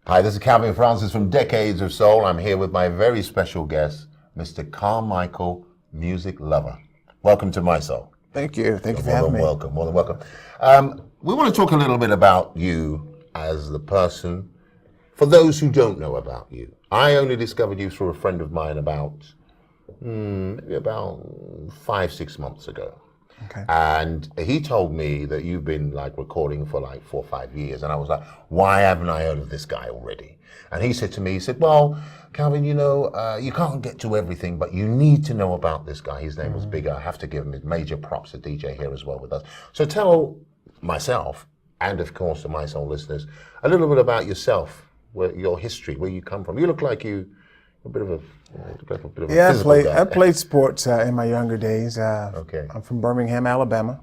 Hi, this is Calvin Francis from Decades of Soul. I'm here with my very special guest, Mr. Carmichael, music lover. Welcome to Mi-Soul. Thank you. Thank you for having me. More than welcome. We want to talk a little bit about you as the person. For those who don't know about you, I only discovered you through a friend of mine maybe about 5-6 months ago. Okay. And he told me that you've been like recording for like 4 or 5 years. And I was like, why haven't I heard of this guy already? And he said to me, well, Calvin, you can't get to everything, but you need to know about this guy. His name was bigger. I have to give him his major props, a DJ here as well with us. So tell myself, and of course the Mi-Soul listeners, a little bit about yourself, your history, where you come from. You look like a bit of a I played sports in my younger days. Okay. I'm from Birmingham, Alabama,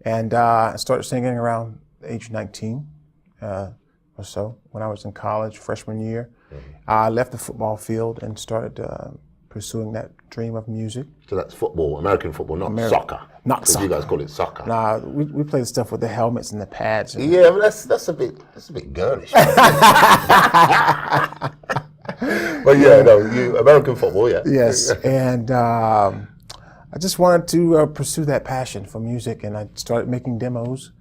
and I started singing around age 19 or so when I was in college, freshman year. I left the football field and started pursuing that dream of music. So that's football, American football, not soccer. Not soccer. You guys call it soccer. Nah, we played stuff with the helmets and the pads. Yeah, but that's a bit girlish. But you American football, yeah. Yes, and I just wanted to pursue that passion for music, and I started making demos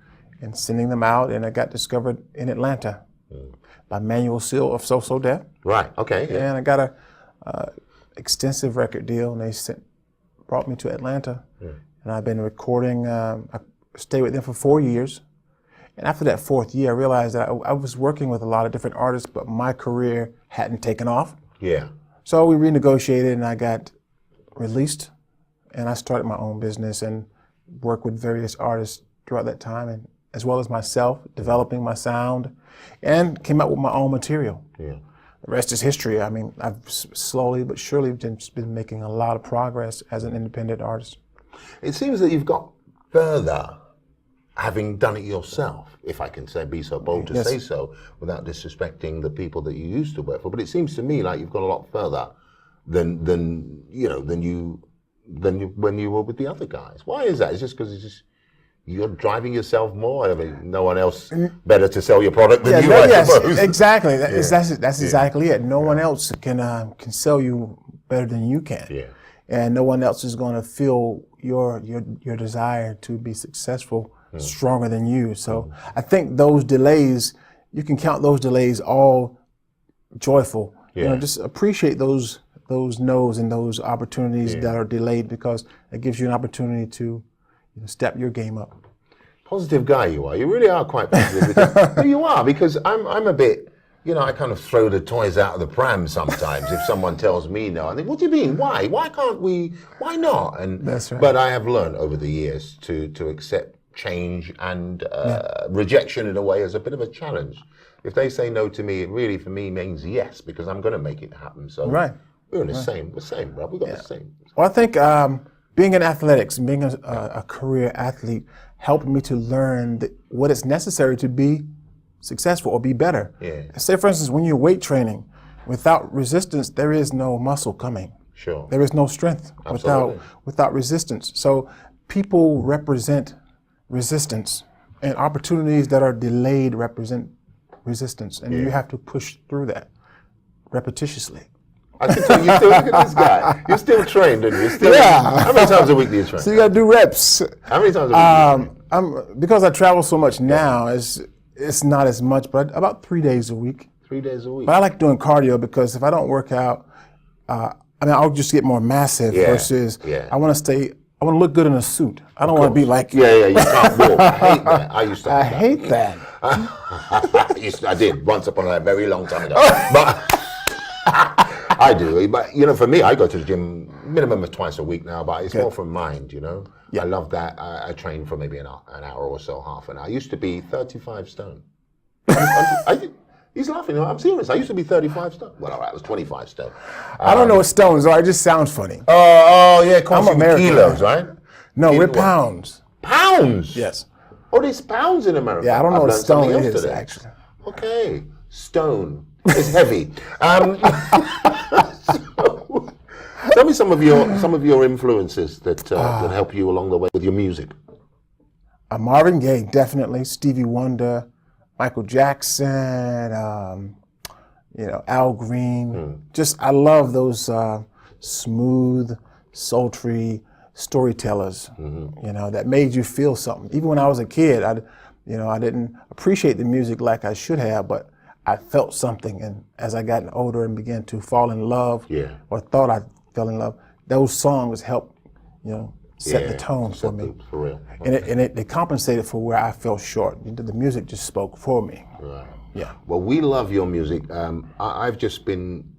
and sending them out, and I got discovered in Atlanta by Manual Seal of So Def. Right. Okay. Yeah. And I got a extensive record deal, and they brought me to Atlanta, and I've been recording. I stayed with them for 4 years. And after that 4th year, I realized that I was working with a lot of different artists, but my career hadn't taken off. Yeah. So we renegotiated, and I got released, and I started my own business and worked with various artists throughout that time, and as well as myself, developing my sound, and came out with my own material. Yeah. The rest is history. I mean, I've slowly but surely been making a lot of progress as an independent artist. It seems that you've got further having done it yourself, if I can be so bold to say so, without disrespecting the people that you used to work for. But it seems to me like you've gone a lot further than when you were with the other guys. Why is that? It's just because you're driving yourself more. I mean, no one else better to sell your product than you, I suppose. Exactly. That's exactly it. No one else can sell you better than you can. Yeah. And no one else is going to feel your desire to be successful stronger than you. So I think those delays, you can count those delays all joyful. Yeah. Just appreciate those no's and those opportunities that are delayed, because it gives you an opportunity to step your game up. Positive guy you are. You really are quite positive. No, you are, because I'm a bit, I kind of throw the toys out of the pram sometimes if someone tells me no. I think, what do you mean? Why? Why can't we? Why not? And that's right. But I have learned over the years to accept change and rejection in a way as a bit of a challenge. If they say no to me, it really for me means yes, because I'm going to make it happen. So we're in the same. We're same, bro. We got the same. Well, I think being in athletics and being a career athlete helped me to learn what is necessary to be successful or be better. Yeah. Say, for instance, when you're weight training, without resistance, there is no muscle coming. Sure. There is no strength without resistance. So people represent resistance, and opportunities that are delayed represent resistance, and you have to push through that repetitiously. I can tell you still look at this guy. You're still trained, and you're still. How many times a week do you train? So you got to do reps. How many times a week? Because I travel so much now, it's not as much, but about 3 days a week. 3 days a week. But I like doing cardio, because if I don't work out, I'll just get more massive versus I want to look good in a suit. I don't want to be like... you can't walk. I hate that. I hate that. I did once upon a very long time ago. But I do. But, for me, I go to the gym minimum of twice a week now, but it's more from mind, I love that. I train for maybe an hour or so, half an hour. I used to be 35 stone. He's laughing. I'm serious. I used to be 35 stone. Well, all right, I was 25 stone. I don't know what stones are. It just sounds funny. Oh, yeah. I'm American. Kilos, right? No, we're pounds. Pounds? Yes. Oh, there's pounds in America. Yeah, I don't know what stone is, actually. Okay. Stone. It's heavy. So, tell me some of your influences that help you along the way with your music. Marvin Gaye, definitely. Stevie Wonder, Michael Jackson, Al Green. Just, I love those smooth, sultry storytellers, that made you feel something. Even when I was a kid, I didn't appreciate the music like I should have, but I felt something. And as I got older and began to fall in love, or thought I fell in love, those songs helped, set the tone for me. For real. And it compensated for where I fell short. The music just spoke for me. Right. Yeah. Well, we love your music. I've just been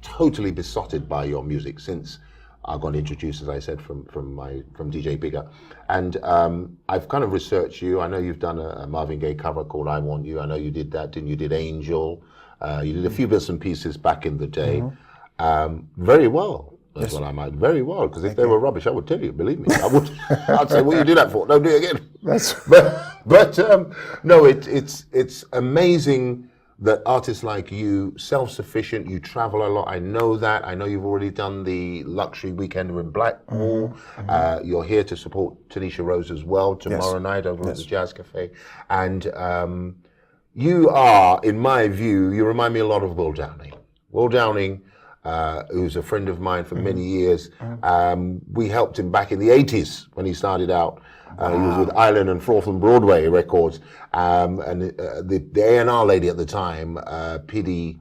totally besotted by your music since I got introduced, as I said, from DJ Bigger, and I've kind of researched you. I know you've done a Marvin Gaye cover called "I Want You." I know you did that, didn't you? Did "Angel." You did a few bits and pieces back in the day. Very well. That's what I might. Very well, because if they were rubbish, I would tell you. Believe me, I would. I'd say, "What you do that for? Don't do it again." But no, it's amazing that artists like you, self-sufficient, you travel a lot. I know that. I know you've already done the Luxury Weekender in Blackpool. You're here to support Tanisha Rose as well tomorrow night over at the Jazz Cafe. And you are, in my view, you remind me a lot of Will Downing. Will Downing, who's a friend of mine for many years. We helped him back in the 80s when he started out. He was with Island and Froth and Broadway Records, and the A&R lady at the time, Piddy,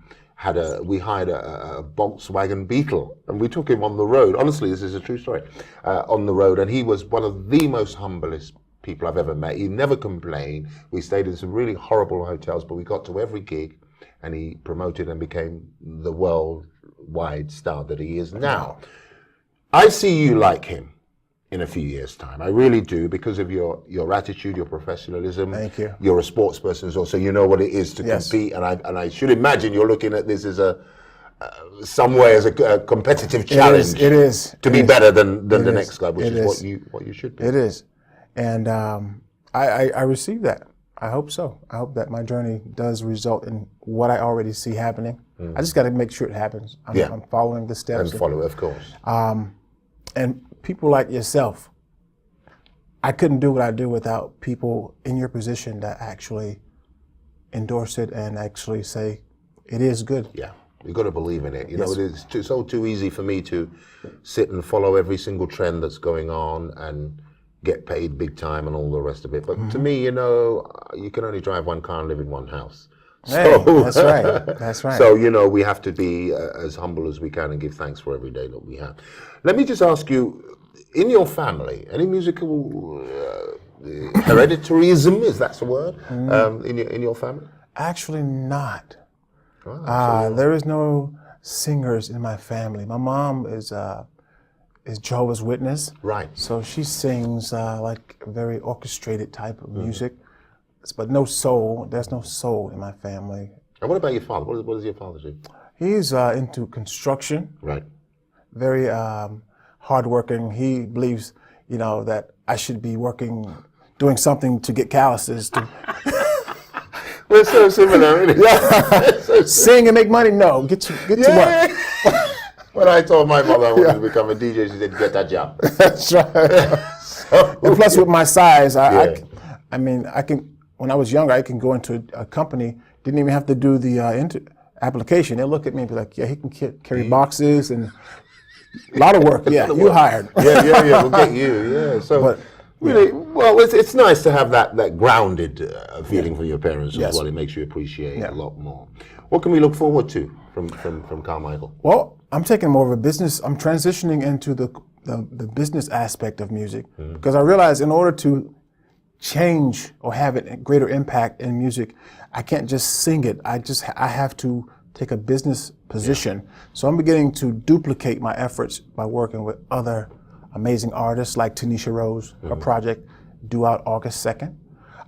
we hired a Volkswagen Beetle, and we took him on the road. Honestly, this is a true story. On the road, and he was one of the most humblest people I've ever met. He never complained. We stayed in some really horrible hotels, but we got to every gig, and he promoted and became the worldwide star that he is now. I see you like him in a few years' time. I really do, because of your attitude, your professionalism. Thank you. You're a sports person as well, so you know what it is to compete. And I should imagine you're looking at this as some way as a competitive challenge. It is. To be better than the next guy, which is what you should be. It is, and I received that. I hope so. I hope that my journey does result in what I already see happening. I just got to make sure it happens. I'm following the steps. And follow, of course. And people like yourself, I couldn't do what I do without people in your position that actually endorse it and actually say it is good. Yeah, you've got to believe in it. You know, it is too easy for me to sit and follow every single trend that's going on and get paid big time and all the rest of it. But to me, you can only drive one car and live in one house. Hey, that's right. That's right. So, we have to be as humble as we can and give thanks for every day that we have. Let me just ask you, in your family, any musical hereditaryism, is that the word, in your family? Actually not. Oh, there is no singers in my family. My mom is Jehovah's Witness. Right. So she sings like a very orchestrated type of music. But no soul. There's no soul in my family. And what about your father? What does your father do? He's into construction. Right. Very hardworking. He believes, that I should be doing something to get calluses. We're so similar, really. Yeah. Sing and make money? No. Get to work. When I told my mother I wanted to become a DJ, she said, "Get that job." That's right. And plus, with my size, I can. When I was younger, I can go into a company, didn't even have to do the application. They'll look at me and be like, yeah, he can carry boxes and a lot of work. Yeah, you hired. Yeah, we'll get you. Yeah. So, really, well, it's nice to have that grounded feeling from your parents as well. It makes you appreciate a lot more. What can we look forward to from Carmichael? Well, I'm taking more of a business. I'm transitioning into the business aspect of music because I realize in order to change or have a greater impact in music, I can't just sing it. I have to take a business position. So I'm beginning to duplicate my efforts by working with other amazing artists like Tanisha Rose, her project due out August 2nd.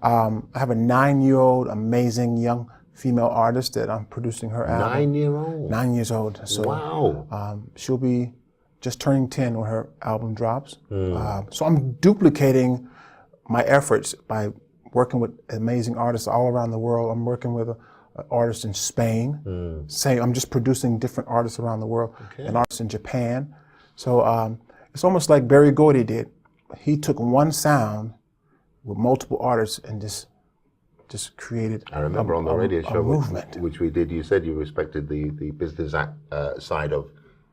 I have a 9-year-old amazing young female artist that I'm producing her album. 9-year-old? 9 years old. So, wow. She'll be just turning 10 when her album drops. So I'm duplicating my efforts by working with amazing artists all around the world. I'm working with an artist in Spain. I'm just producing different artists around the world, and artists in Japan. So it's almost like Berry Gordy did. He took one sound with multiple artists and just just created. I remember on the radio show, movement. which we did, you said you respected the business side of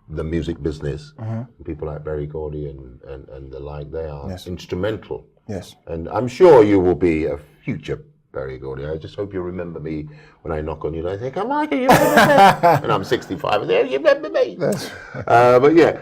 the music business. People like Berry Gordy and the like, they are instrumental. Yes. And I'm sure you will be a future Berry Gordy. I just hope you remember me when I knock on you and I say, Carmichael, you remember me? And I'm 65 and say, you remember me? But yeah,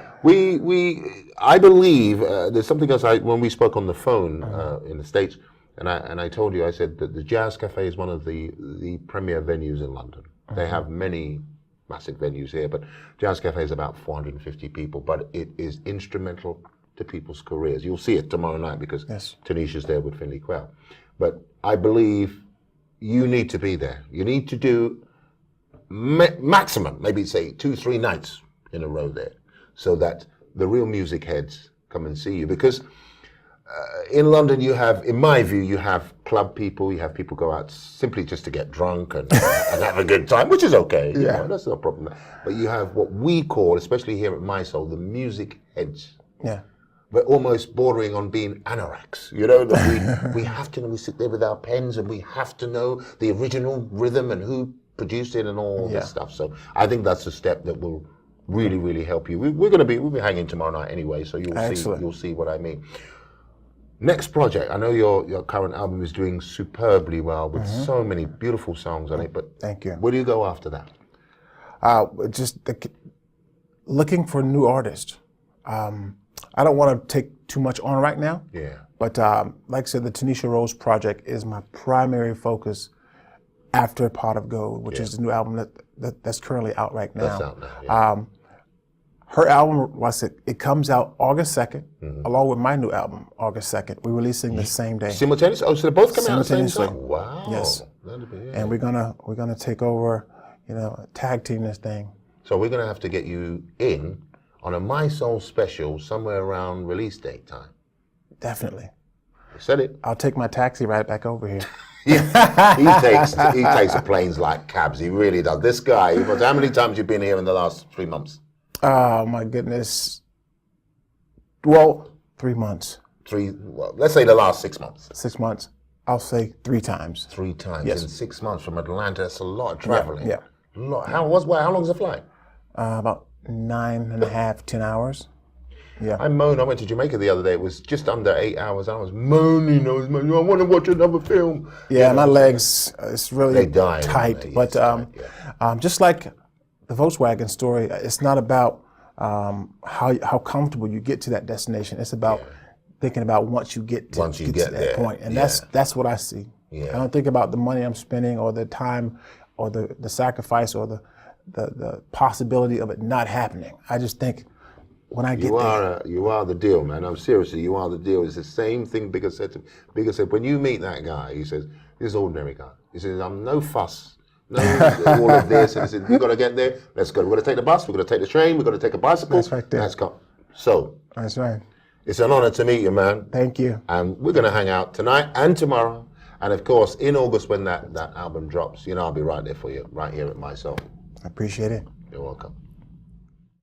I believe there's something else. When we spoke on the phone in the States, and I told you, I said that the Jazz Cafe is one of the premier venues in London. They have many massive venues here, but Jazz Cafe is about 450 people, but it is instrumental to people's careers. You'll see it tomorrow night because Tanisha's there with Finley Quell. But I believe you need to be there. You need to do maximum, maybe say 2-3 nights in a row there, so that the real music heads come and see you. Because in London, you have, in my view, you have club people, you have people go out simply just to get drunk and have a good time, which is okay. You know, that's no problem. But you have what we call, especially here at Mi-Soul, the music heads. Yeah. We're almost bordering on being anoraks, you know, that we have to know, we sit there with our pens and we have to know the original rhythm and who produced it and all this stuff. So I think that's a step that will really, really help you. We'll be hanging tomorrow night anyway, so you'll see what I mean. Next project, I know your current album is doing superbly well with so many beautiful songs on it, but thank you. Where do you go after that? Looking for new artists. I don't want to take too much on right now. Yeah. But like I said, the Tanisha Rose project is my primary focus after Pot of Gold, which is the new album that's currently out right now. That's out now, yeah. Her album, it comes out August 2nd, along with my new album, August 2nd. We're releasing the same day. Simultaneously? Oh, so they both come out at the same Simultaneously. time? Wow. Yes. And we're gonna take over, tag team this thing. So we're gonna have to get you in on a Mi-Soul special somewhere around release date time. Definitely. You said it. I'll take my taxi right back over here. Yeah, he takes the planes like cabs. He really does. This guy. How many times you been here in the last 3 months? Oh my goodness. Well, 3 months. Well, let's say the last 6 months. 6 months. I'll say 3 times. 3 times Yes. in 6 months from Atlanta. That's a lot of traveling. Yeah. How long's the flight? About 9.5, 10 hours. Yeah. I went to Jamaica the other day. It was just under 8 hours. I was moaning. I want to watch another film. Yeah, my legs, it's really die, tight. they? But just like the Volkswagen story, it's not about how comfortable you get to that destination. It's about thinking about once you get to that point. And that's what I see. Yeah. I don't think about the money I'm spending or the time or the sacrifice or the possibility of it not happening. I just think when I get there. You are the deal, man. I'm seriously, you are the deal. It's the same thing Bigger said to me. Bigger said, when you meet that guy, he says, this is ordinary guy. He says, I'm no fuss. No, all of this. And he said, you got to get there. Let's go. We're going to take the bus. We're going to take the train. We're going to take a bicycle. That's right there. Let's go. So. That's right. It's an honor to meet you, man. Thank you. And we're going to hang out tonight and tomorrow. And of course, in August, when that album drops, I'll be right there for you, right here at Mi-Soul. I appreciate it. You're welcome.